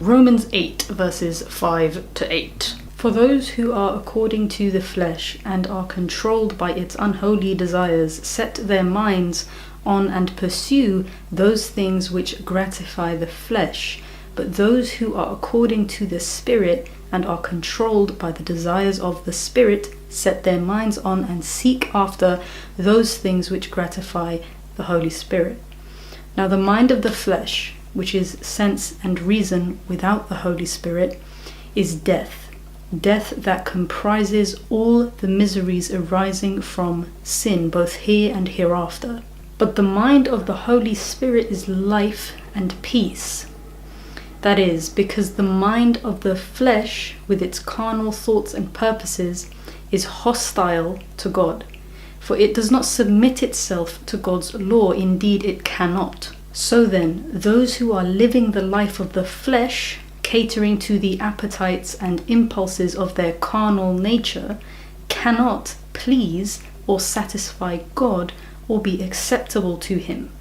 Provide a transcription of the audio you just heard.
Romans 8 verses 5 to 8. For those who are according to the flesh and are controlled by its unholy desires set their minds on and pursue those things which gratify the flesh, but those who are according to the Spirit and are controlled by the desires of the Spirit set their minds on and seek after those things which gratify the Holy Spirit. Now the mind of the flesh, which is sense and reason without the Holy Spirit, is death that comprises all the miseries arising from sin, both here and hereafter. But the mind of the Holy Spirit is life and peace. That is, because the mind of the flesh, with its carnal thoughts and purposes, is hostile to God, for it does not submit itself to God's law, indeed it cannot. So then, those who are living the life of the flesh, catering to the appetites and impulses of their carnal nature, cannot please or satisfy God or be acceptable to Him.